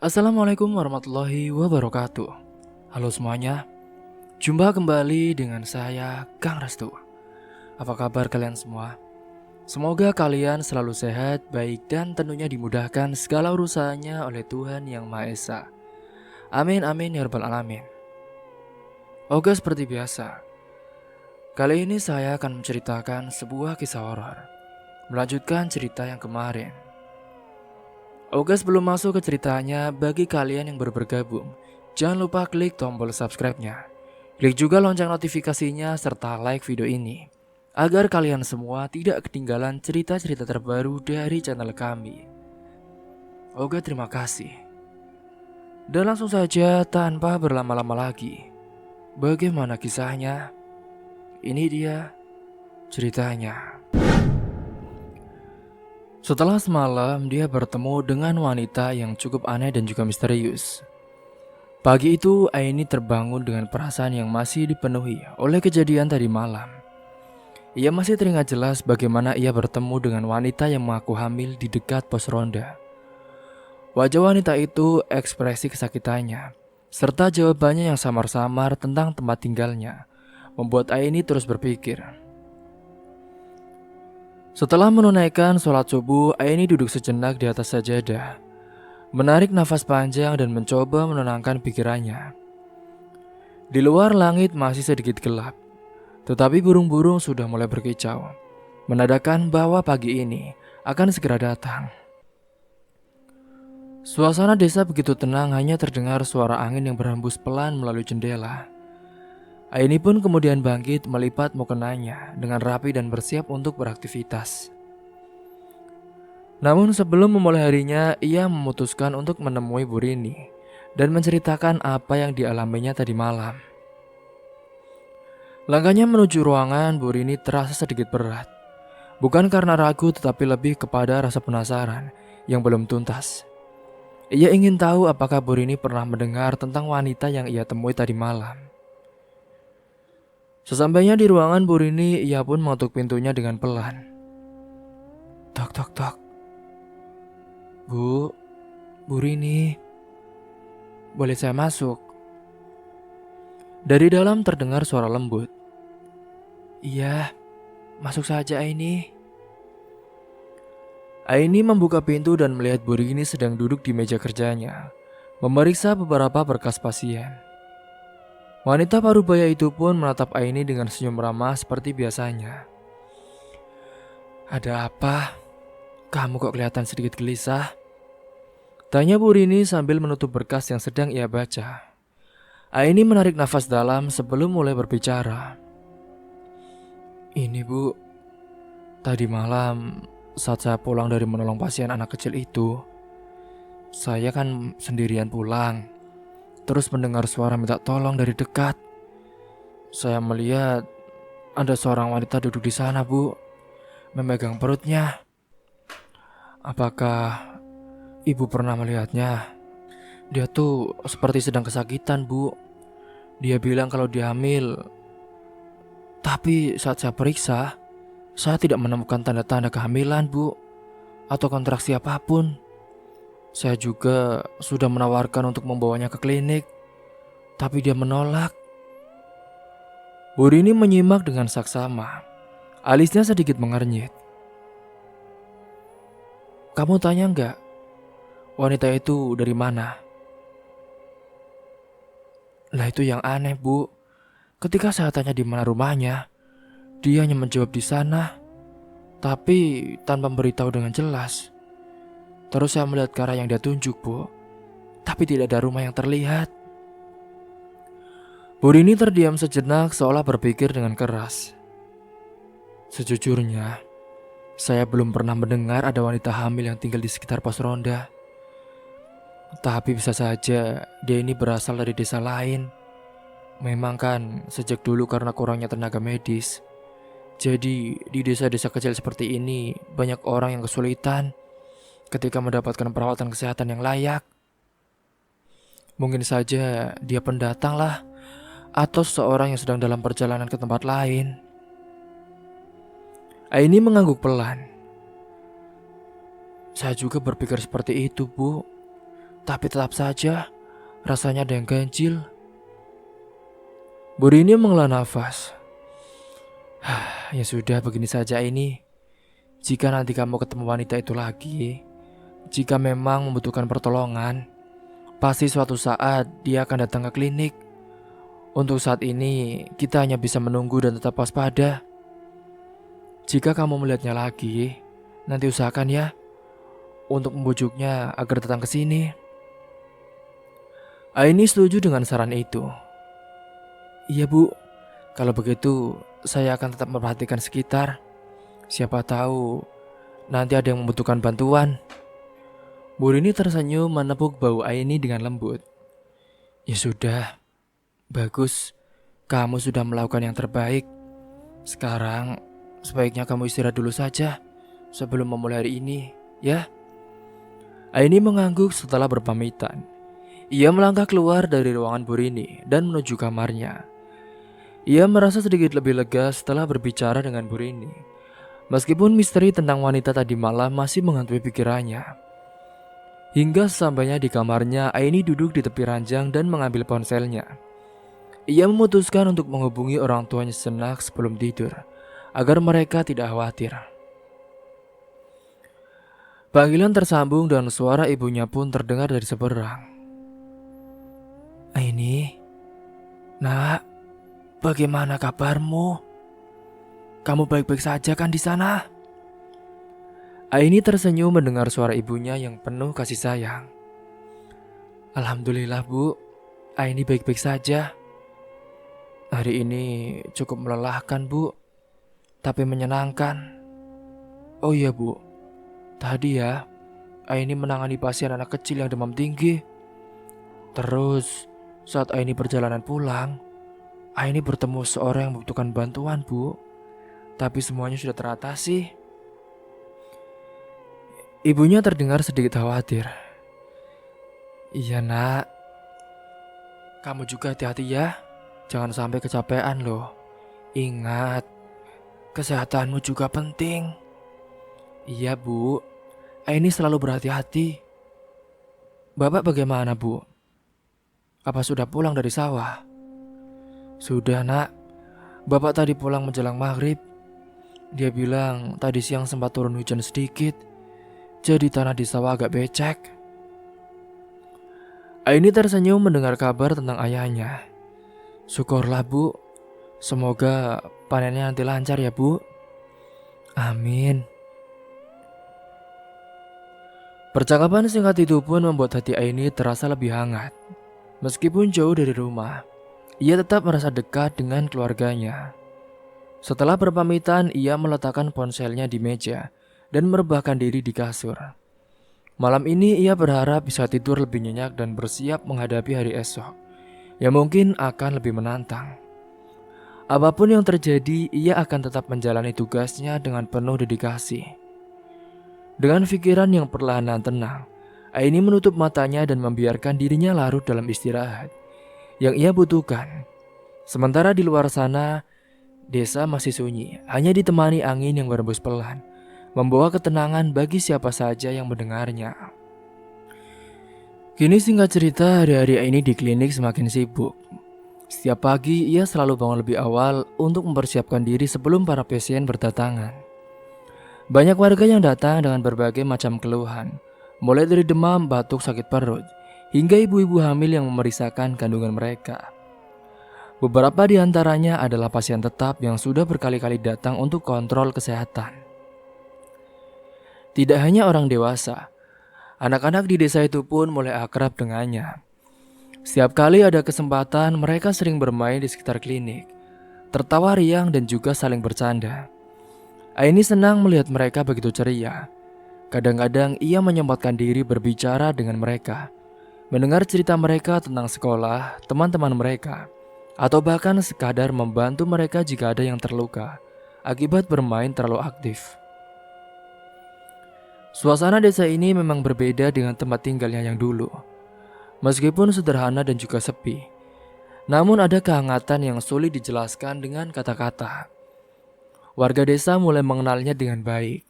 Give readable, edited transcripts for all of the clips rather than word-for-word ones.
Assalamualaikum warahmatullahi wabarakatuh. Halo semuanya, jumpa kembali dengan saya Kang Restu. Apa kabar kalian semua? Semoga kalian selalu sehat, baik dan tentunya dimudahkan segala urusannya oleh Tuhan Yang Maha Esa. Amin amin ya rabbal alamin. Oke, seperti biasa, kali ini saya akan menceritakan sebuah kisah horor, melanjutkan cerita yang kemarin. Oke, sebelum masuk ke ceritanya, bagi kalian yang baru bergabung, jangan lupa klik tombol subscribe-nya. Klik juga lonceng notifikasinya serta like video ini, agar kalian semua tidak ketinggalan cerita-cerita terbaru dari channel kami. Oke, terima kasih. Dan langsung saja tanpa berlama-lama lagi, bagaimana kisahnya? Ini dia ceritanya. Setelah semalam dia bertemu dengan wanita yang cukup aneh dan juga misterius. Pagi itu Aini terbangun dengan perasaan yang masih dipenuhi oleh kejadian tadi malam. Ia masih teringat jelas bagaimana ia bertemu dengan wanita yang mengaku hamil di dekat pos ronda. Wajah wanita itu ekspresi kesakitannya, serta jawabannya yang samar-samar tentang tempat tinggalnya, membuat Aini terus berpikir. Setelah menunaikan sholat subuh, Aini duduk sejenak di atas sajadah, menarik nafas panjang dan mencoba menenangkan pikirannya. Di luar langit masih sedikit gelap, tetapi burung-burung sudah mulai berkicau, menandakan bahwa pagi ini akan segera datang. Suasana desa begitu tenang, hanya terdengar suara angin yang berhembus pelan melalui jendela. Aini pun kemudian bangkit melipat mukenanya dengan rapi dan bersiap untuk beraktivitas. Namun sebelum memulai harinya, ia memutuskan untuk menemui Bu Rini dan menceritakan apa yang dialaminya tadi malam. Langkahnya menuju ruangan Bu Rini terasa sedikit berat. Bukan karena ragu, tetapi lebih kepada rasa penasaran yang belum tuntas. Ia ingin tahu apakah Bu Rini pernah mendengar tentang wanita yang ia temui tadi malam. Sesampainya di ruangan Bu Rini, ia pun mengetuk pintunya dengan pelan. Tok tok tok. Bu Rini, boleh saya masuk? Dari dalam terdengar suara lembut. Iya, masuk saja Aini. Aini membuka pintu dan melihat Bu Rini sedang duduk di meja kerjanya, memeriksa beberapa berkas pasien. Wanita parubaya itu pun menatap Aini dengan senyum ramah seperti biasanya. Ada apa? Kamu kok kelihatan sedikit gelisah? Tanya Bu Rini sambil menutup berkas yang sedang ia baca. Aini menarik nafas dalam sebelum mulai berbicara. Ini Bu, tadi malam saat saya pulang dari menolong pasien anak kecil itu, saya kan sendirian pulang. Terus mendengar suara minta tolong dari dekat. Saya melihat ada seorang wanita duduk di sana, Bu, memegang perutnya. Apakah Ibu pernah melihatnya? Dia tuh seperti sedang kesakitan, Bu. Dia bilang kalau dia hamil. Tapi saat saya periksa, saya tidak menemukan tanda-tanda kehamilan, Bu, atau kontraksi apapun. Saya juga sudah menawarkan untuk membawanya ke klinik, tapi dia menolak. Bu Rini menyimak dengan saksama. Alisnya sedikit mengernyit. Kamu tanya enggak, wanita itu dari mana? Lah itu yang aneh, Bu. Ketika saya tanya di mana rumahnya, dia hanya menjawab di sana, tapi tanpa memberitahu dengan jelas. Terus saya melihat ke arah yang dia tunjuk, Bu, tapi tidak ada rumah yang terlihat. Bu Rini terdiam sejenak seolah berpikir dengan keras. Sejujurnya, saya belum pernah mendengar ada wanita hamil yang tinggal di sekitar pos ronda. Tapi bisa saja dia ini berasal dari desa lain. Memang kan sejak dulu karena kurangnya tenaga medis, jadi di desa-desa kecil seperti ini banyak orang yang kesulitan ketika mendapatkan perawatan kesehatan yang layak. Mungkin saja dia pendatang lah, atau seseorang yang sedang dalam perjalanan ke tempat lain. Aini mengangguk pelan. Saya juga berpikir seperti itu, Bu. tapi tetap saja rasanya ada yang ganjil. Bu Rini menghela nafas. Ya sudah, begini saja ini. Jika nanti kamu ketemu wanita itu lagi, jika memang membutuhkan pertolongan, pasti suatu saat dia akan datang ke klinik. Untuk saat ini, kita hanya bisa menunggu dan tetap waspada. Jika kamu melihatnya lagi, nanti usahakan ya untuk membujuknya agar datang ke sini. Aini setuju dengan saran itu. Iya Bu, kalau begitu saya akan tetap memperhatikan sekitar. Siapa tahu nanti ada yang membutuhkan bantuan. Bu Rini tersenyum menepuk bau Aini dengan lembut. Ya sudah, bagus. Kamu sudah melakukan yang terbaik. Sekarang sebaiknya kamu istirahat dulu saja sebelum memulai hari ini, ya. Aini mengangguk setelah berpamitan. Ia melangkah keluar dari ruangan Bu Rini dan menuju kamarnya. Ia merasa sedikit lebih lega setelah berbicara dengan Bu Rini. Meskipun misteri tentang wanita tadi malam masih menghantui pikirannya. Hingga sesampainya di kamarnya, Aini duduk di tepi ranjang dan mengambil ponselnya. Ia memutuskan untuk menghubungi orang tuanya sejenak sebelum tidur, agar mereka tidak khawatir. Panggilan tersambung dan suara ibunya pun terdengar dari seberang. Aini, nak, bagaimana kabarmu? Kamu baik-baik saja kan di sana? Aini tersenyum mendengar suara ibunya yang penuh kasih sayang. Alhamdulillah Bu, Aini baik-baik saja. Hari ini cukup melelahkan Bu, tapi menyenangkan. Oh iya Bu, tadi ya Aini menangani pasien anak kecil yang demam tinggi. Terus saat Aini perjalanan pulang, Aini bertemu seorang yang membutuhkan bantuan Bu. Tapi semuanya sudah teratasi. Ibunya terdengar sedikit khawatir. Iya nak, kamu juga hati-hati ya. Jangan sampai kecapean loh. Ingat, kesehatanmu juga penting. Iya Bu, Aini selalu berhati-hati. Bapak bagaimana Bu? Apa sudah pulang dari sawah? Sudah nak, Bapak tadi pulang menjelang maghrib. Dia bilang tadi siang sempat turun hujan sedikit, jadi tanah di sawah agak becek. Aini tersenyum mendengar kabar tentang ayahnya. Syukurlah Bu, semoga panennya nanti lancar ya Bu. Amin. Percakapan singkat itu pun membuat hati Aini terasa lebih hangat. Meskipun jauh dari rumah, ia tetap merasa dekat dengan keluarganya. Setelah berpamitan, ia meletakkan ponselnya di meja dan merebahkan diri di kasur. Malam ini ia berharap bisa tidur lebih nyenyak dan bersiap menghadapi hari esok, yang mungkin akan lebih menantang. Apapun yang terjadi, ia akan tetap menjalani tugasnya dengan penuh dedikasi. Dengan pikiran yang perlahan tenang, Aini menutup matanya dan membiarkan dirinya larut dalam istirahat yang ia butuhkan. Sementara di luar sana, desa masih sunyi, hanya ditemani angin yang berembus pelan, membawa ketenangan bagi siapa saja yang mendengarnya. Kini singkat cerita, hari-hari Aini di klinik semakin sibuk. Setiap pagi ia selalu bangun lebih awal untuk mempersiapkan diri sebelum para pasien berdatangan. Banyak warga yang datang dengan berbagai macam keluhan, mulai dari demam, batuk, sakit perut, hingga ibu-ibu hamil yang memeriksakan kandungan mereka. Beberapa di antaranya adalah pasien tetap yang sudah berkali-kali datang untuk kontrol kesehatan. Tidak hanya orang dewasa, anak-anak di desa itu pun mulai akrab dengannya. Setiap kali ada kesempatan, mereka sering bermain di sekitar klinik, tertawa riang dan juga saling bercanda. Aini senang melihat mereka begitu ceria. Kadang-kadang ia menyempatkan diri berbicara dengan mereka, mendengar cerita mereka tentang sekolah, teman-teman mereka, atau bahkan sekadar membantu mereka jika ada yang terluka akibat bermain terlalu aktif. Suasana desa ini memang berbeda dengan tempat tinggalnya yang dulu. Meskipun sederhana dan juga sepi, namun ada kehangatan yang sulit dijelaskan dengan kata-kata. Warga desa mulai mengenalnya dengan baik.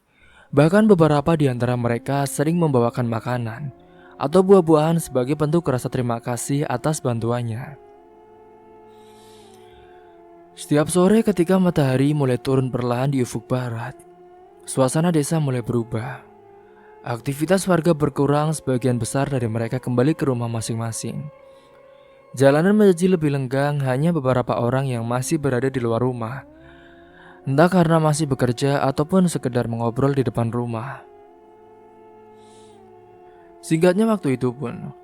Bahkan beberapa di antara mereka sering membawakan makanan atau buah-buahan sebagai bentuk rasa terima kasih atas bantuannya. Setiap sore ketika matahari mulai turun perlahan di ufuk barat, suasana desa mulai berubah. Aktivitas warga berkurang, sebagian besar dari mereka kembali ke rumah masing-masing. Jalanan menjadi lebih lenggang, hanya beberapa orang yang masih berada di luar rumah. Entah karena masih bekerja ataupun sekedar mengobrol di depan rumah. Singkatnya waktu itu pun,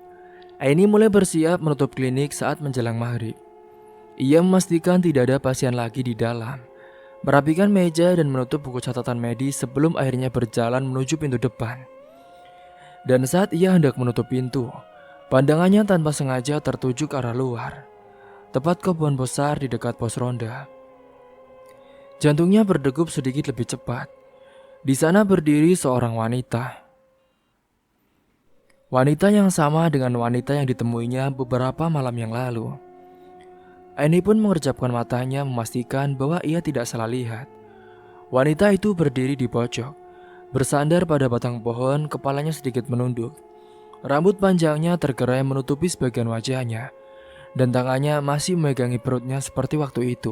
Aini mulai bersiap menutup klinik saat menjelang maghrib. Ia memastikan tidak ada pasien lagi di dalam, merapikan meja dan menutup buku catatan medis sebelum akhirnya berjalan menuju pintu depan. Dan saat ia hendak menutup pintu, pandangannya tanpa sengaja tertuju ke arah luar, tepat ke pohon besar di dekat pos ronda. Jantungnya berdegup sedikit lebih cepat. Di sana berdiri seorang wanita. Wanita yang sama dengan wanita yang ditemuinya beberapa malam yang lalu. Aini pun mengerjapkan matanya memastikan bahwa ia tidak salah lihat. Wanita itu berdiri di pojok, bersandar pada batang pohon, kepalanya sedikit menunduk. Rambut panjangnya tergerai menutupi sebagian wajahnya, dan tangannya masih memegangi perutnya seperti waktu itu.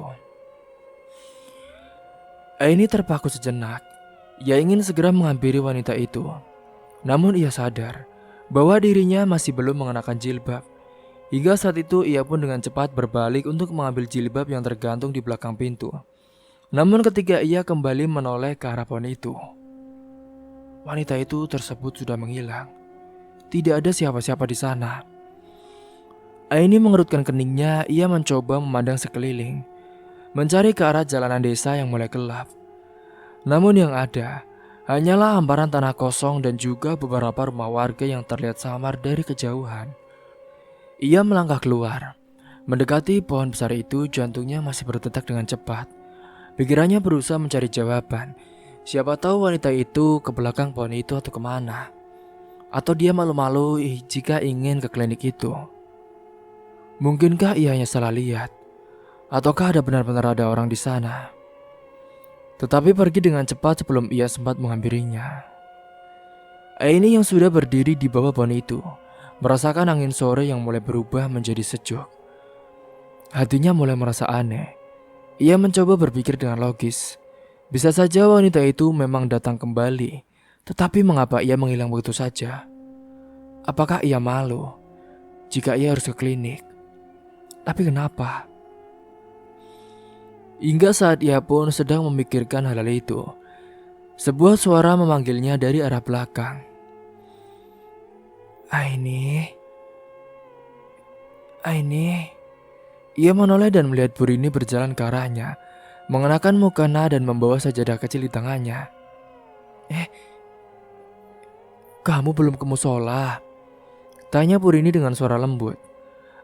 Aini terpaku sejenak. Ia ingin segera menghampiri wanita itu. Namun ia sadar bahwa dirinya masih belum mengenakan jilbab. Hingga saat itu ia pun dengan cepat berbalik untuk mengambil jilbab yang tergantung di belakang pintu. Namun ketika ia kembali menoleh ke arah pohon itu, wanita itu tersebut sudah menghilang. Tidak ada siapa-siapa di sana. Aini mengerutkan keningnya, ia mencoba memandang sekeliling, mencari ke arah jalanan desa yang mulai gelap. Namun yang ada hanyalah hamparan tanah kosong dan juga beberapa rumah warga yang terlihat samar dari kejauhan. Ia melangkah keluar, mendekati pohon besar itu. Jantungnya masih berdetak dengan cepat. Pikirannya berusaha mencari jawaban. Siapa tahu wanita itu ke belakang pohon itu atau kemana. Atau dia malu-malu jika ingin ke klinik itu. Mungkinkah ia hanya salah lihat? Ataukah ada benar-benar ada orang di sana? Tetapi pergi dengan cepat sebelum ia sempat menghampirinya. Aini yang sudah berdiri di bawah pohon itu merasakan angin sore yang mulai berubah menjadi sejuk. Hatinya mulai merasa aneh. Ia mencoba berpikir dengan logis. Bisa saja wanita itu memang datang kembali, tetapi mengapa ia menghilang begitu saja? Apakah ia malu jika ia harus ke klinik? Tapi kenapa? Hingga saat ia pun sedang memikirkan hal itu, sebuah suara memanggilnya dari arah belakang. Aini. Ia menoleh dan melihat Burini berjalan ke arahnya, mengenakan mukena dan membawa sajadah kecil di tangannya. Kamu belum ke musola? Tanya Burini dengan suara lembut.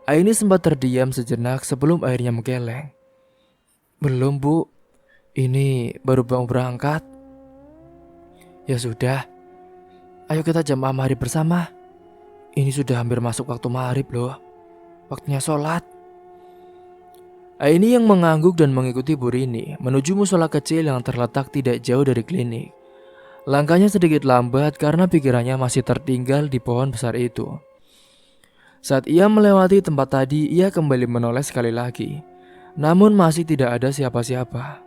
Aini sempat terdiam sejenak sebelum akhirnya menggeleng. Belum, Bu. Ini baru mau berangkat. Ya sudah. Ayo kita jamaah maghrib bersama. Ini sudah hampir masuk waktu maghrib loh. Waktunya sholat. Aini yang mengangguk dan mengikuti Burini menuju musola kecil yang terletak tidak jauh dari klinik. Langkahnya sedikit lambat karena pikirannya masih tertinggal di pohon besar itu. Saat ia melewati tempat tadi, ia kembali menoleh sekali lagi. Namun masih tidak ada siapa-siapa.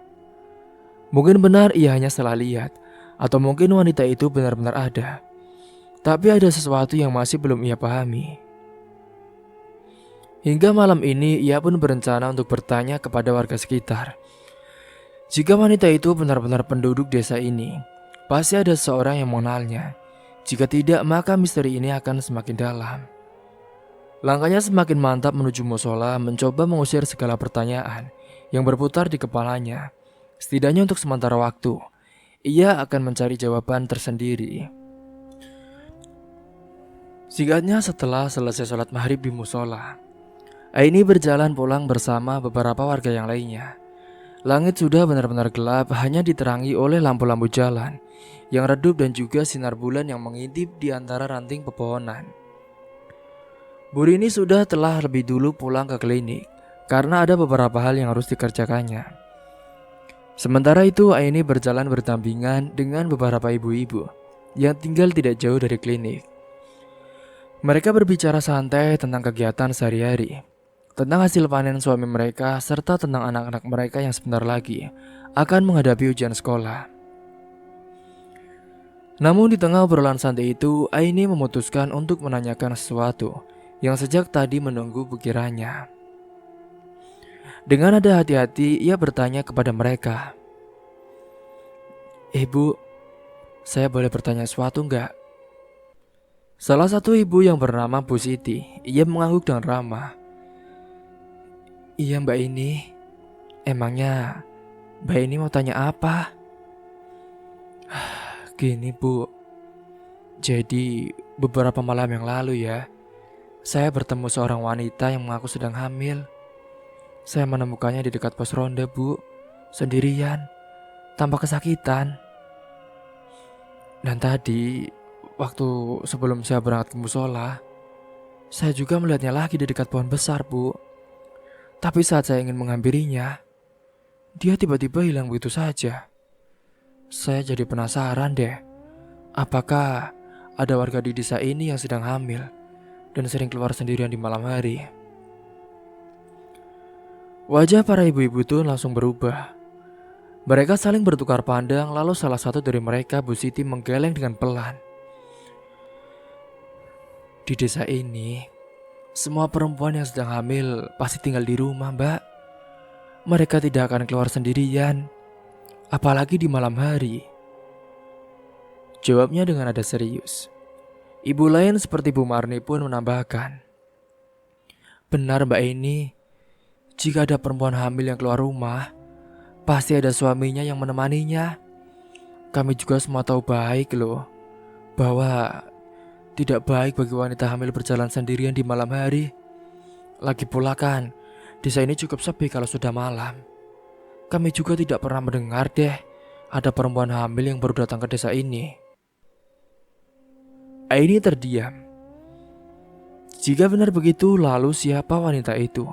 Mungkin benar ia hanya salah lihat, atau mungkin wanita itu benar-benar ada. Tapi ada sesuatu yang masih belum ia pahami. Hingga malam ini ia pun berencana untuk bertanya kepada warga sekitar. Jika wanita itu benar-benar penduduk desa ini, pasti ada seorang yang mengenalnya. Jika tidak, maka misteri ini akan semakin dalam. Langkahnya semakin mantap menuju musola, mencoba mengusir segala pertanyaan yang berputar di kepalanya. Setidaknya untuk sementara waktu, ia akan mencari jawaban tersendiri. Singkatnya, setelah selesai sholat maghrib di musola, Aini berjalan pulang bersama beberapa warga yang lainnya. Langit sudah benar-benar gelap, hanya diterangi oleh lampu-lampu jalan yang redup dan juga sinar bulan yang mengintip di antara ranting pepohonan. Burini telah lebih dulu pulang ke klinik karena ada beberapa hal yang harus dikerjakannya. Sementara itu, Aini berjalan berdampingan dengan beberapa ibu-ibu yang tinggal tidak jauh dari klinik. Mereka berbicara santai tentang kegiatan sehari-hari, tentang hasil panen suami mereka, serta tentang anak-anak mereka yang sebentar lagi akan menghadapi ujian sekolah. Namun di tengah obrolan santai itu, Aini memutuskan untuk menanyakan sesuatu yang sejak tadi menunggu pikirannya. Dengan ada hati-hati, ia bertanya kepada mereka, "Ibu, saya boleh bertanya sesuatu enggak?" Salah satu ibu yang bernama Bu Siti, ia mengangguk dengan ramah. "Iya Mbak Ini, emangnya Mbak Ini mau tanya apa?" "Gini Bu, jadi beberapa malam yang lalu ya, saya bertemu seorang wanita yang mengaku sedang hamil. Saya menemukannya di dekat pos ronda Bu, sendirian, tanpa kesakitan. Dan tadi, waktu sebelum saya berangkat ke musola, saya juga melihatnya lagi di dekat pohon besar Bu. Tapi saat saya ingin menghampirinya, dia tiba-tiba hilang begitu saja. Saya jadi penasaran deh, apakah ada warga di desa ini yang sedang hamil dan sering keluar sendirian di malam hari?" Wajah para ibu-ibu itu langsung berubah. Mereka saling bertukar pandang, lalu salah satu dari mereka, Bu Siti, menggeleng dengan pelan. "Di desa ini, semua perempuan yang sedang hamil pasti tinggal di rumah, Mbak. Mereka tidak akan keluar sendirian, apalagi di malam hari." Jawabnya dengan nada serius. Ibu lain seperti Bu Marni pun menambahkan, "Benar Mbak Ini, jika ada perempuan hamil yang keluar rumah, pasti ada suaminya yang menemaninya. Kami juga semua tahu baik loh, bahwa tidak baik bagi wanita hamil berjalan sendirian di malam hari. Lagi pula kan, desa ini cukup sepi kalau sudah malam. Kami juga tidak pernah mendengar deh ada perempuan hamil yang baru datang ke desa ini." Aini terdiam. Jika benar begitu, lalu siapa wanita itu?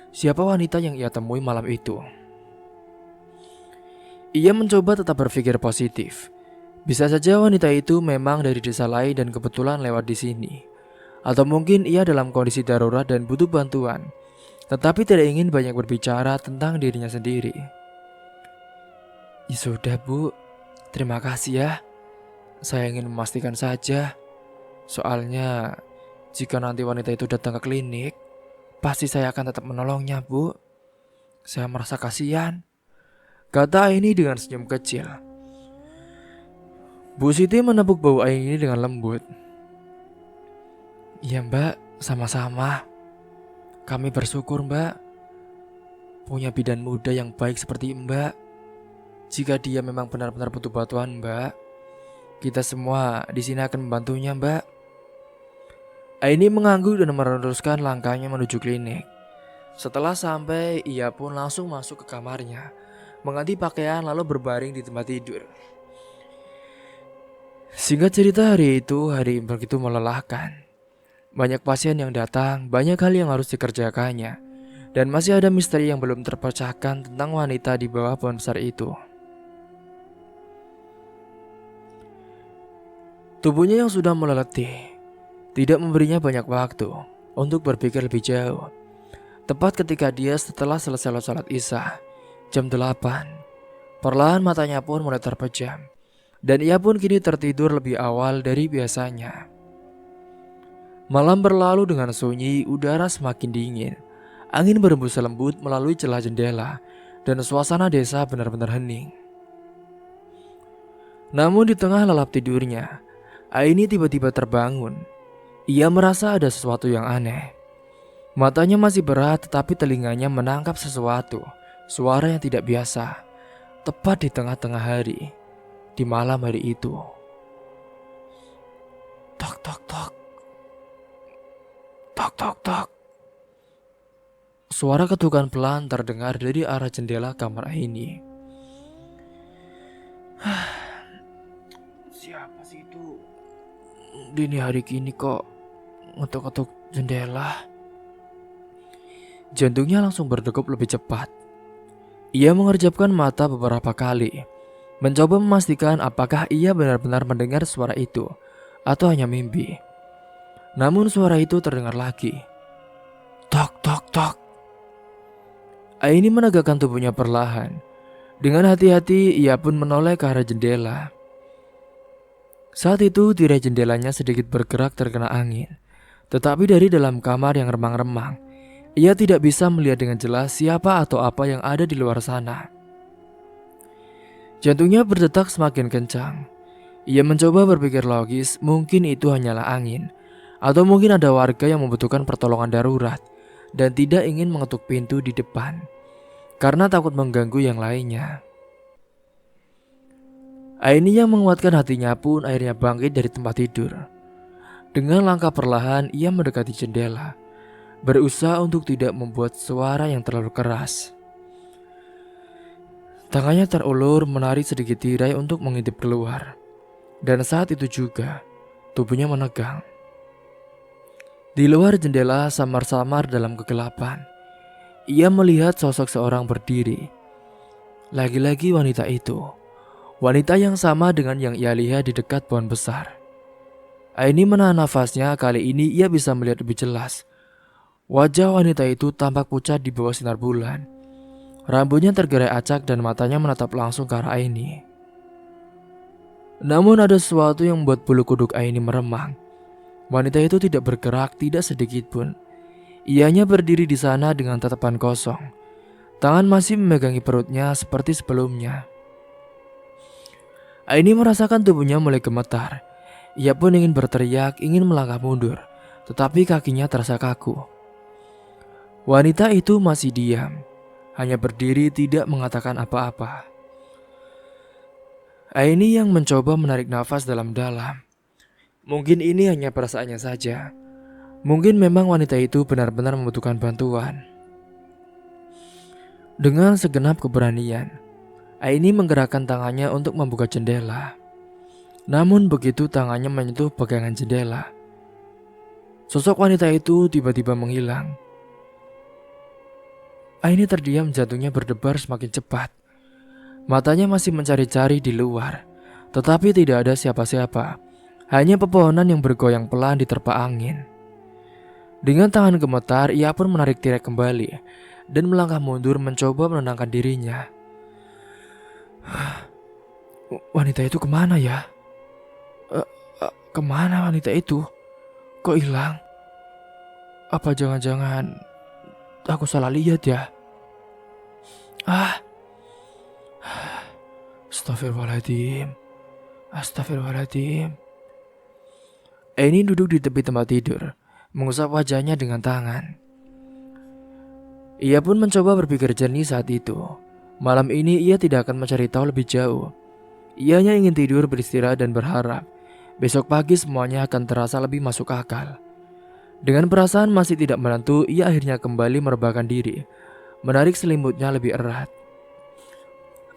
Siapa wanita yang ia temui malam itu? Ia mencoba tetap berpikir positif. Bisa saja wanita itu memang dari desa lain dan kebetulan lewat di sini. Atau mungkin ia dalam kondisi darurat dan butuh bantuan, tetapi tidak ingin banyak berbicara tentang dirinya sendiri. "Ya sudah Bu, terima kasih ya. Saya ingin memastikan saja. Soalnya jika nanti wanita itu datang ke klinik, pasti saya akan tetap menolongnya Bu. Saya merasa kasihan," kata Aini dengan senyum kecil. Bu Siti menepuk bahu Aini dengan lembut. "Iya Mbak, sama-sama. Kami bersyukur Mbak punya bidan muda yang baik seperti Mbak. Jika dia memang benar-benar butuh bantuan Mbak, kita semua di sini akan membantunya Mbak." Aini mengangguk dan meneruskan langkahnya menuju klinik. Setelah sampai, ia pun langsung masuk ke kamarnya, mengganti pakaian lalu berbaring di tempat tidur. Singkat cerita, hari itu hari begitu melelahkan. Banyak pasien yang datang, banyak hal yang harus dikerjakannya, dan masih ada misteri yang belum terpecahkan tentang wanita di bawah pohon besar itu. Tubuhnya yang sudah mulai letih tidak memberinya banyak waktu untuk berpikir lebih jauh. Tepat ketika dia setelah selesai sholat isya, jam 8, perlahan matanya pun mulai terpejam, dan ia pun kini tertidur lebih awal dari biasanya. Malam berlalu dengan sunyi, udara semakin dingin, angin berembus lembut melalui celah jendela, dan suasana desa benar-benar hening. Namun di tengah lelap tidurnya, Aini tiba-tiba terbangun. Ia merasa ada sesuatu yang aneh. Matanya masih berat, tetapi telinganya menangkap sesuatu, suara yang tidak biasa, tepat di tengah-tengah hari, di malam hari itu. Tok tok tok. Tok tok tok. Suara ketukan pelan terdengar dari arah jendela kamar ini. Siapa sih itu? Dini hari gini kok ngetuk-ngetuk jendela. Jantungnya langsung berdegup lebih cepat. Ia mengerjapkan mata beberapa kali, mencoba memastikan apakah ia benar-benar mendengar suara itu atau hanya mimpi. Namun suara itu terdengar lagi. Tok, tok, tok. Aini menegakkan tubuhnya perlahan. Dengan hati-hati ia pun menoleh ke arah jendela. Saat itu tirai jendelanya sedikit bergerak terkena angin. Tetapi dari dalam kamar yang remang-remang, ia tidak bisa melihat dengan jelas siapa atau apa yang ada di luar sana. Jantungnya berdetak semakin kencang. Ia mencoba berpikir logis, mungkin itu hanyalah angin. Atau mungkin ada warga yang membutuhkan pertolongan darurat dan tidak ingin mengetuk pintu di depan karena takut mengganggu yang lainnya. Aini yang menguatkan hatinya pun akhirnya bangkit dari tempat tidur. Dengan langkah perlahan ia mendekati jendela, berusaha untuk tidak membuat suara yang terlalu keras. Tangannya terulur menarik sedikit tirai untuk mengintip keluar. Dan saat itu juga tubuhnya menegang. Di luar jendela samar-samar dalam kegelapan, ia melihat sosok seorang berdiri. Lagi-lagi wanita itu, wanita yang sama dengan yang ia lihat di dekat pohon besar. Aini menahan nafasnya, kali ini ia bisa melihat lebih jelas. Wajah wanita itu tampak pucat di bawah sinar bulan. Rambutnya tergerai acak dan matanya menatap langsung ke arah Aini. Namun ada sesuatu yang membuat bulu kuduk Aini meremang. Wanita itu tidak bergerak, tidak sedikit pun. Ianya berdiri di sana dengan tatapan kosong. Tangan masih memegangi perutnya seperti sebelumnya. Aini merasakan tubuhnya mulai gemetar. Ia pun ingin berteriak, ingin melangkah mundur, tetapi kakinya terasa kaku. Wanita itu masih diam, hanya berdiri tidak mengatakan apa-apa. Aini yang mencoba menarik nafas dalam-dalam. Mungkin ini hanya perasaannya saja. Mungkin memang wanita itu benar-benar membutuhkan bantuan. Dengan segenap keberanian, Aini menggerakkan tangannya untuk membuka jendela. Namun begitu tangannya menyentuh pegangan jendela, sosok wanita itu tiba-tiba menghilang. Aini terdiam, jantungnya berdebar semakin cepat. Matanya masih mencari-cari di luar, tetapi tidak ada siapa-siapa. Hanya pepohonan yang bergoyang pelan diterpa angin. Dengan tangan gemetar, ia pun menarik tirai kembali dan melangkah mundur mencoba menenangkan dirinya. Wanita itu kemana ya? Kemana wanita itu? Kok hilang? Apa jangan-jangan aku salah lihat ya? Astagfirullahaladzim. Astagfirullahaladzim. Aini duduk di tepi tempat tidur, mengusap wajahnya dengan tangan. Ia pun mencoba berpikir jernih saat itu. Malam ini ia tidak akan mencari tahu lebih jauh. Ia hanya ingin tidur, beristirahat dan berharap besok pagi semuanya akan terasa lebih masuk akal. Dengan perasaan masih tidak menentu, ia akhirnya kembali merebahkan diri, menarik selimutnya lebih erat.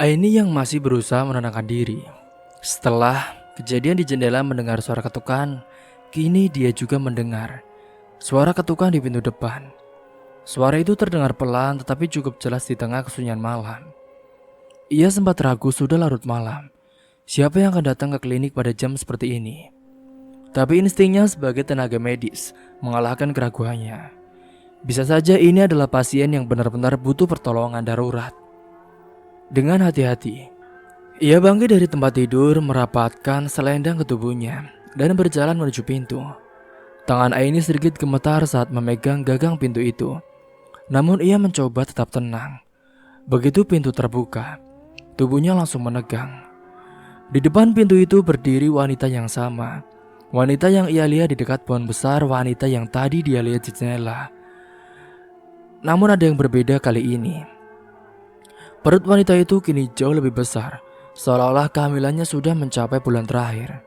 Aini yang masih berusaha menenangkan diri. Setelah kejadian di jendela mendengar suara ketukan, kini dia juga mendengar suara ketukan di pintu depan. Suara itu terdengar pelan tetapi cukup jelas di tengah kesunyian malam. Ia sempat ragu sudah larut malam. Siapa yang akan datang ke klinik pada jam seperti ini? Tapi instingnya sebagai tenaga medis mengalahkan keraguannya. Bisa saja ini adalah pasien yang benar-benar butuh pertolongan darurat. Dengan hati-hati, ia bangkit dari tempat tidur, merapatkan selendang ke tubuhnya dan berjalan menuju pintu. Tangan Aini sedikit gemetar saat memegang gagang pintu itu. Namun ia mencoba tetap tenang. Begitu pintu terbuka, tubuhnya langsung menegang. Di depan pintu itu berdiri wanita yang sama. Wanita yang ia lihat di dekat pohon besar, wanita yang tadi dia lihat di jendela. Namun ada yang berbeda kali ini. Perut wanita itu kini jauh lebih besar, seolah-olah kehamilannya sudah mencapai bulan terakhir.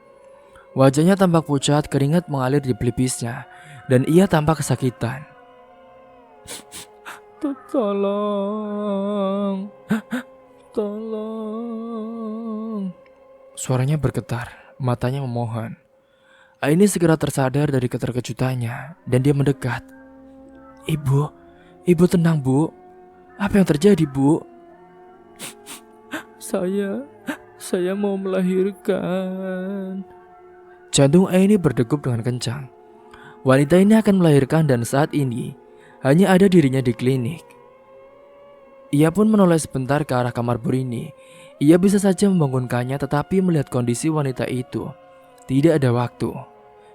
Wajahnya tampak pucat, keringat mengalir di pelipisnya, dan ia tampak kesakitan. Tolong, tolong. Suaranya bergetar, matanya memohon. Aini segera tersadar dari keterkejutannya, dan dia mendekat. Ibu tenang bu. Apa yang terjadi bu? Saya mau melahirkan. Jantung Aini berdegup dengan kencang. Wanita ini akan melahirkan dan saat ini hanya ada dirinya di klinik. Ia pun menoleh sebentar ke arah kamar Burini. Ia bisa saja membangunkannya, tetapi melihat kondisi wanita itu, tidak ada waktu.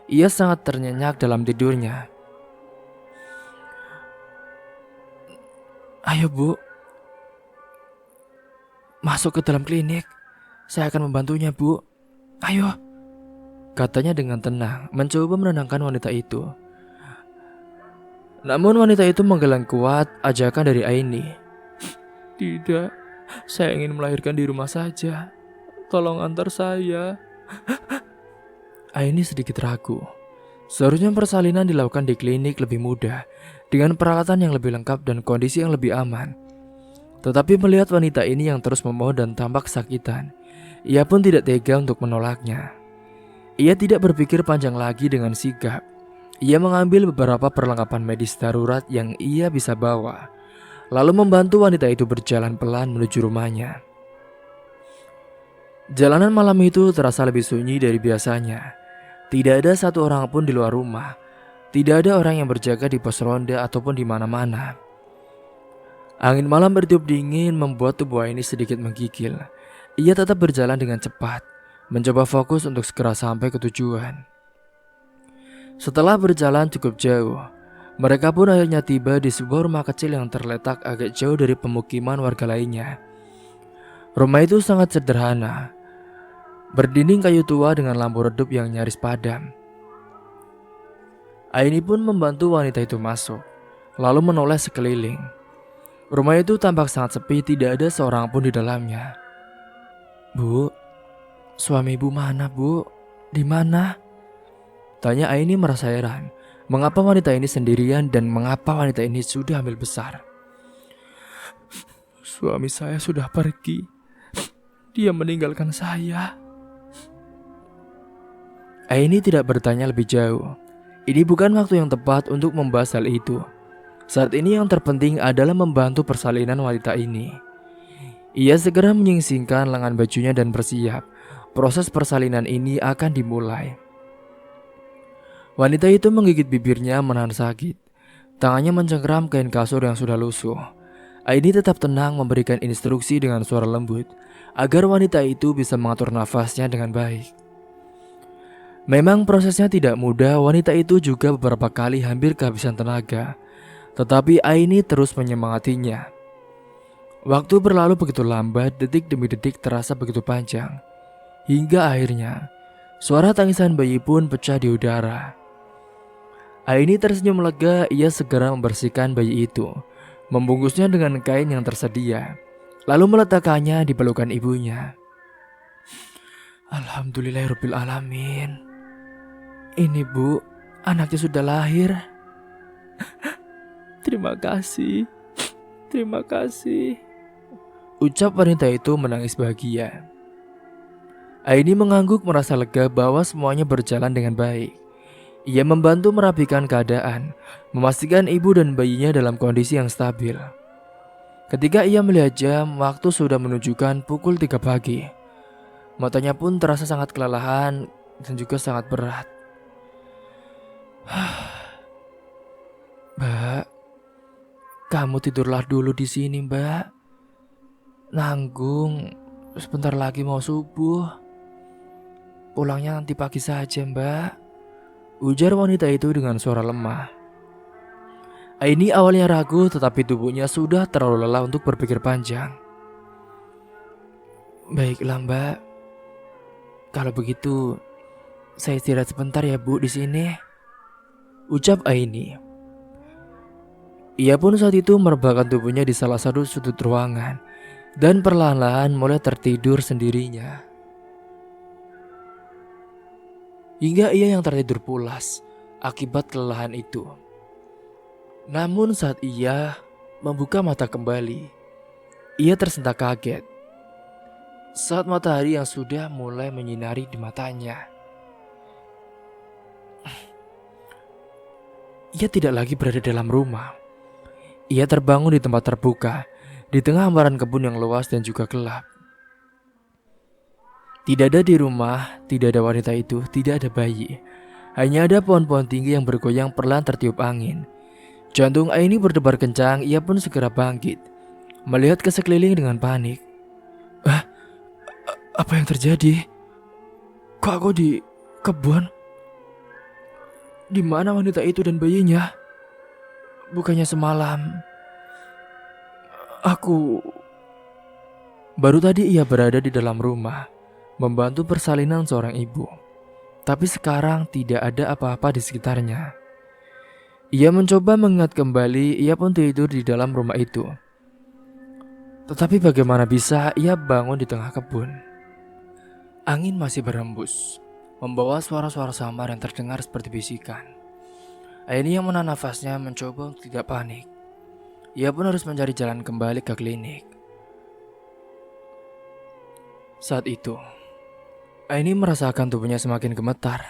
Ia sangat ternyenyak dalam tidurnya. "Ayo Bu, masuk ke dalam klinik. Saya akan membantunya Bu. Ayo," katanya dengan tenang, mencoba menenangkan wanita itu. Namun wanita itu menggeleng kuat ajakan dari Aini. "Tidak, saya ingin melahirkan di rumah saja. Tolong antar saya." Aini sedikit ragu. Seharusnya persalinan dilakukan di klinik lebih mudah, dengan peralatan yang lebih lengkap dan kondisi yang lebih aman. Tetapi melihat wanita ini yang terus memohon dan tampak kesakitan, ia pun tidak tega untuk menolaknya. Ia tidak berpikir panjang lagi dengan sigap. Ia mengambil beberapa perlengkapan medis darurat yang ia bisa bawa, lalu membantu wanita itu berjalan pelan menuju rumahnya. Jalanan malam itu terasa lebih sunyi dari biasanya. Tidak ada satu orang pun di luar rumah. Tidak ada orang yang berjaga di pos ronda ataupun di mana-mana. Angin malam bertiup dingin membuat tubuh Aini sedikit menggigil. Ia tetap berjalan dengan cepat, mencoba fokus untuk segera sampai ke tujuan. Setelah berjalan cukup jauh, mereka pun akhirnya tiba di sebuah rumah kecil yang terletak agak jauh dari pemukiman warga lainnya. Rumah itu sangat sederhana, berdinding kayu tua dengan lampu redup yang nyaris padam. Aini pun membantu wanita itu masuk, lalu menoleh sekeliling. Rumah itu tampak sangat sepi, tidak ada seorang pun di dalamnya. "Bu, suami ibu mana Bu? Di mana?" tanya Aini merasa heran. Mengapa wanita ini sendirian dan mengapa wanita ini sudah hamil besar? "Suami saya sudah pergi. Dia meninggalkan saya." Aini tidak bertanya lebih jauh. Ini bukan waktu yang tepat untuk membahas hal itu. Saat ini yang terpenting adalah membantu persalinan wanita ini. Ia segera menyingsingkan lengan bajunya dan bersiap. Proses persalinan ini akan dimulai. Wanita itu menggigit bibirnya menahan sakit. Tangannya mencengkeram kain kasur yang sudah lusuh. Aini tetap tenang memberikan instruksi dengan suara lembut agar wanita itu bisa mengatur nafasnya dengan baik. Memang prosesnya tidak mudah, wanita itu juga beberapa kali hampir kehabisan tenaga. Tetapi Aini terus menyemangatinya. Waktu berlalu begitu lambat, detik demi detik terasa begitu panjang. Hingga akhirnya, suara tangisan bayi pun pecah di udara. Aini tersenyum lega, ia segera membersihkan bayi itu, membungkusnya dengan kain yang tersedia, lalu meletakkannya di pelukan ibunya. "Alhamdulillahirabbil alamin. Ini Bu, anaknya sudah lahir." Terima kasih, ucap wanita itu menangis bahagia. Aini mengangguk merasa lega bahwa semuanya berjalan dengan baik. Ia membantu merapikan keadaan, memastikan ibu dan bayinya dalam kondisi yang stabil. Ketika ia melihat jam, waktu sudah menunjukkan pukul 3 pagi. Matanya pun terasa sangat kelelahan dan juga sangat berat. "Mbak, kamu tidurlah dulu di sini, Mbak. Nanggung, sebentar lagi mau subuh. Pulangnya nanti pagi saja, Mbak," ujar wanita itu dengan suara lemah. Aini awalnya ragu, tetapi tubuhnya sudah terlalu lelah untuk berpikir panjang. "Baiklah, Mbak. Kalau begitu, saya istirahat sebentar ya, Bu, di sini," ucap Aini. Ia pun saat itu merebahkan tubuhnya di salah satu sudut ruangan dan perlahan-lahan mulai tertidur sendirinya. Hingga ia yang tertidur pulas akibat kelelahan itu. Namun saat ia membuka mata kembali, ia tersentak kaget saat matahari yang sudah mulai menyinari di matanya. Ia tidak lagi berada dalam rumah. Ia terbangun di tempat terbuka, di tengah hamparan kebun yang luas dan juga gelap. Tidak ada di rumah, tidak ada wanita itu, tidak ada bayi. Hanya ada pohon-pohon tinggi yang bergoyang perlahan tertiup angin. Jantung Aini berdebar kencang, ia pun segera bangkit. Melihat ke sekeliling dengan panik. Ah, apa yang terjadi? Kok aku di kebun? Di mana wanita itu dan bayinya? Bukannya semalam aku... Baru tadi ia berada di dalam rumah, membantu persalinan seorang ibu. Tapi sekarang tidak ada apa-apa di sekitarnya. Ia mencoba mengingat kembali, ia pun tidur di dalam rumah itu. Tetapi bagaimana bisa ia bangun di tengah kebun? Angin masih berembus, membawa suara-suara samar yang terdengar seperti bisikan. Aini yang menahan nafasnya mencoba untuk tidak panik. Ia pun harus mencari jalan kembali ke klinik. Saat itu, Aini merasakan tubuhnya semakin gemetar.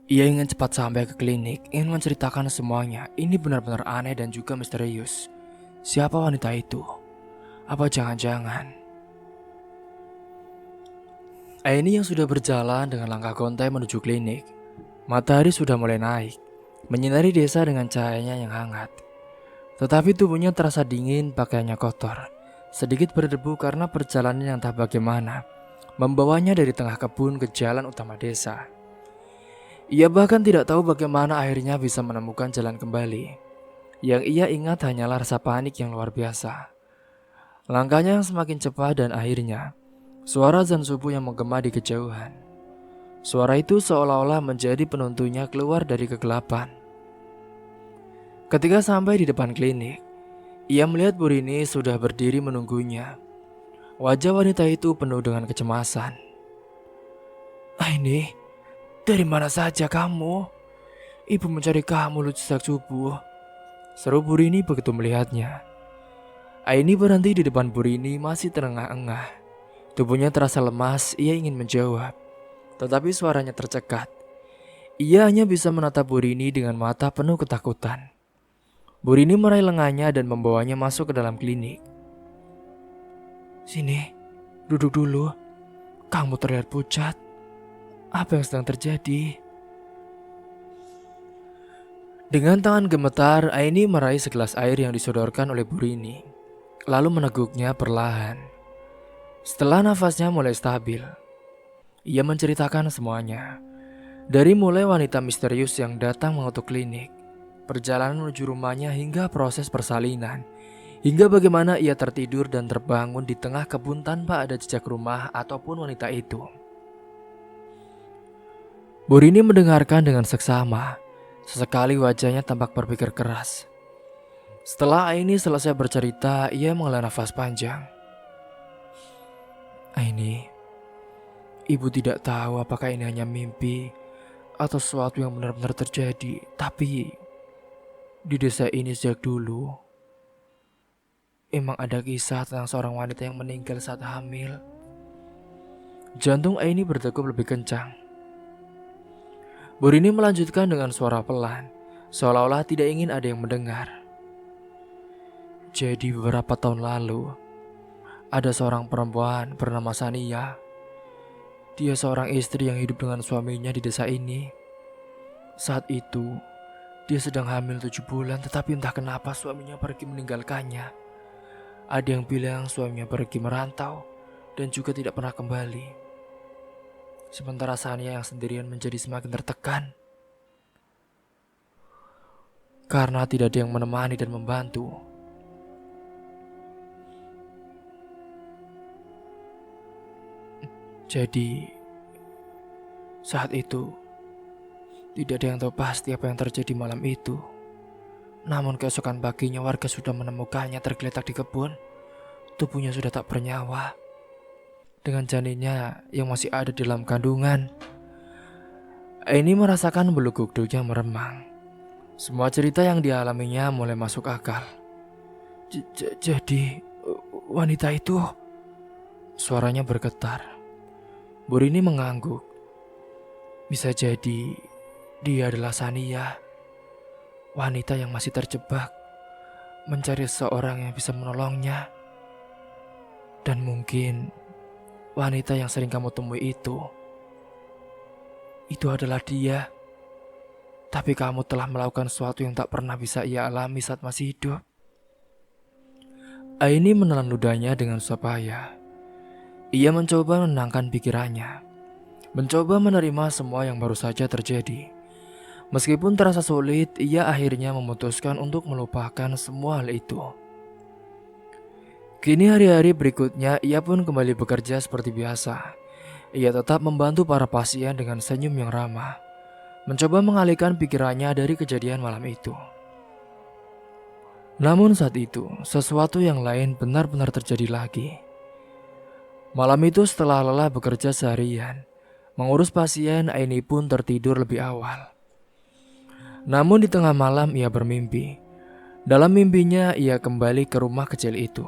Ia ingin cepat sampai ke klinik, ingin menceritakan semuanya. Ini benar-benar aneh dan juga misterius. Siapa wanita itu? Apa jangan-jangan Aini yang sudah berjalan dengan langkah gontai menuju klinik. Matahari sudah mulai naik, menyinari desa dengan cahayanya yang hangat. Tetapi tubuhnya terasa dingin, pakaiannya kotor, sedikit berdebu karena perjalanan yang tak bagaimana membawanya dari tengah kebun ke jalan utama desa. Ia bahkan tidak tahu bagaimana akhirnya bisa menemukan jalan kembali. Yang ia ingat hanyalah rasa panik yang luar biasa. Langkahnya yang semakin cepat dan akhirnya suara azan subuh yang menggema di kejauhan. Suara itu seolah-olah menjadi penuntunnya keluar dari kegelapan. Ketika sampai di depan klinik, ia melihat Bu Rini sudah berdiri menunggunya. Wajah wanita itu penuh dengan kecemasan. Aini, dari mana saja kamu? Ibu mencari kamu sejak subuh. Seru Bu Rini begitu melihatnya. Aini berhenti di depan Bu Rini masih terengah-engah. Tubuhnya terasa lemas, ia ingin menjawab. Tetapi suaranya tercekat. Ia hanya bisa menatap Bu Rini dengan mata penuh ketakutan. Bu Rini meraih lengannya dan membawanya masuk ke dalam klinik. Sini, duduk dulu. Kamu terlihat pucat. Apa yang sedang terjadi? Dengan tangan gemetar, Aini meraih segelas air yang disodorkan oleh Bu Rini, lalu meneguknya perlahan. Setelah nafasnya mulai stabil, ia menceritakan semuanya. Dari mulai wanita misterius yang datang mengutuk klinik, perjalanan menuju rumahnya hingga proses persalinan, hingga bagaimana ia tertidur dan terbangun di tengah kebun tanpa ada jejak rumah ataupun wanita itu. Bu Rini mendengarkan dengan seksama. Sesekali wajahnya tampak berpikir keras. Setelah Aini selesai bercerita, ia menghela nafas panjang. Aini, ibu tidak tahu apakah ini hanya mimpi atau sesuatu yang benar-benar terjadi. Tapi di desa ini sejak dulu emang ada kisah tentang seorang wanita yang meninggal saat hamil. Jantung Aini berdegup lebih kencang. Bu Rini melanjutkan dengan suara pelan, seolah-olah tidak ingin ada yang mendengar. Jadi beberapa tahun lalu, ada seorang perempuan bernama Sania. Dia seorang istri yang hidup dengan suaminya di desa ini. Saat itu, dia sedang hamil 7 bulan, tetapi entah kenapa suaminya pergi meninggalkannya. Ada yang bilang suaminya pergi merantau dan juga tidak pernah kembali. Sementara Sania yang sendirian menjadi semakin tertekan karena tidak ada yang menemani dan membantu. Jadi saat itu tidak ada yang tahu pasti apa yang terjadi malam itu. Namun keesokan paginya warga sudah menemukannya tergeletak di kebun. Tubuhnya sudah tak bernyawa, dengan janinnya yang masih ada di dalam kandungan. Aini merasakan bulu kuduknya meremang. Semua cerita yang dialaminya mulai masuk akal. Jadi wanita itu? Suaranya bergetar. Bu Rini mengangguk. Bisa jadi dia adalah Sania, wanita yang masih terjebak, mencari seorang yang bisa menolongnya. Dan mungkin wanita yang sering kamu temui itu adalah dia. tapi kamu telah melakukan sesuatu yang tak pernah bisa ia alami saat masih hidup. Aini menelan ludahnya dengan susah payah. Ia mencoba menenangkan pikirannya, mencoba menerima semua yang baru saja terjadi. Meskipun terasa sulit, ia akhirnya memutuskan untuk melupakan semua hal itu. Kini hari-hari berikutnya ia pun kembali bekerja seperti biasa. Ia tetap membantu para pasien dengan senyum yang ramah, mencoba mengalihkan pikirannya dari kejadian malam itu. Namun saat itu, sesuatu yang lain benar-benar terjadi lagi. Malam itu setelah lelah bekerja seharian, mengurus pasien, Aini pun tertidur lebih awal. Namun di tengah malam ia bermimpi. Dalam mimpinya ia kembali ke rumah kecil itu.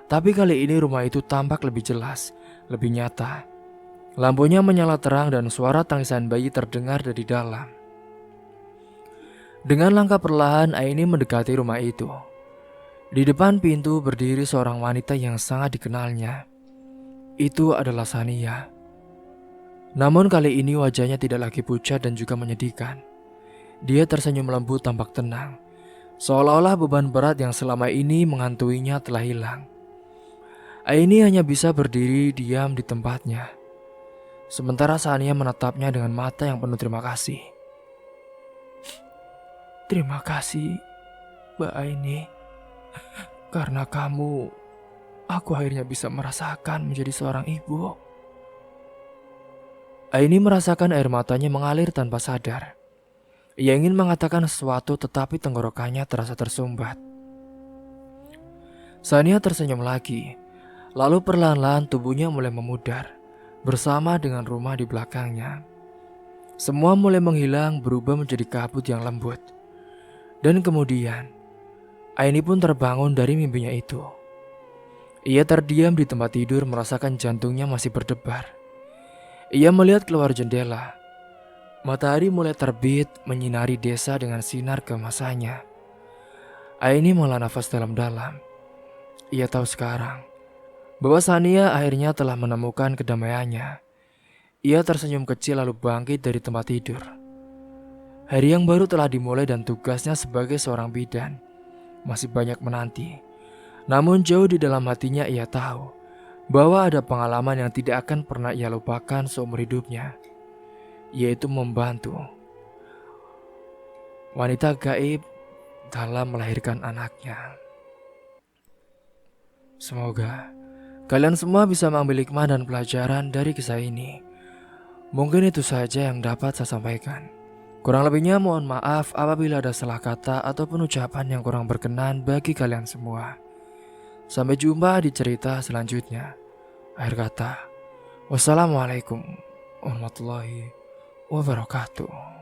Tapi kali ini rumah itu tampak lebih jelas, lebih nyata. Lampunya menyala terang dan suara tangisan bayi terdengar dari dalam. Dengan langkah perlahan Aini mendekati rumah itu. Di depan pintu berdiri seorang wanita yang sangat dikenalnya. Itu adalah Sania. Namun kali ini wajahnya tidak lagi pucat dan juga menyedihkan. Dia tersenyum lembut tampak tenang, seolah-olah beban berat yang selama ini menghantuinya telah hilang. Aini hanya bisa berdiri diam di tempatnya. Sementara Sania menatapnya dengan mata yang penuh terima kasih. Terima kasih, Mbak Aini. Karena kamu, aku akhirnya bisa merasakan menjadi seorang ibu. Aini merasakan air matanya mengalir tanpa sadar. Ia ingin mengatakan sesuatu tetapi tenggorokannya terasa tersumbat. Sania tersenyum lagi, lalu perlahan-lahan tubuhnya mulai memudar bersama dengan rumah di belakangnya. Semua mulai menghilang berubah menjadi kabut yang lembut. Dan kemudian, Aini pun terbangun dari mimpinya itu. Ia terdiam di tempat tidur merasakan jantungnya masih berdebar. Ia melihat keluar jendela. Matahari mulai terbit menyinari desa dengan sinar keemasannya. Aini menghela nafas dalam-dalam. Ia tahu sekarang bahwa Sania akhirnya telah menemukan kedamaiannya. Ia tersenyum kecil lalu bangkit dari tempat tidur. Hari yang baru telah dimulai dan tugasnya sebagai seorang bidan masih banyak menanti. Namun jauh di dalam hatinya ia tahu bahwa ada pengalaman yang tidak akan pernah ia lupakan seumur hidupnya, yaitu membantu wanita gaib dalam melahirkan anaknya. Semoga kalian semua bisa mengambil hikmah dan pelajaran dari kisah ini. Mungkin itu saja yang dapat saya sampaikan. Kurang lebihnya mohon maaf apabila ada salah kata ataupun ucapan yang kurang berkenan bagi kalian semua. Sampai jumpa di cerita selanjutnya. Akhir kata, wassalamualaikum warahmatullahi wabarakatuh.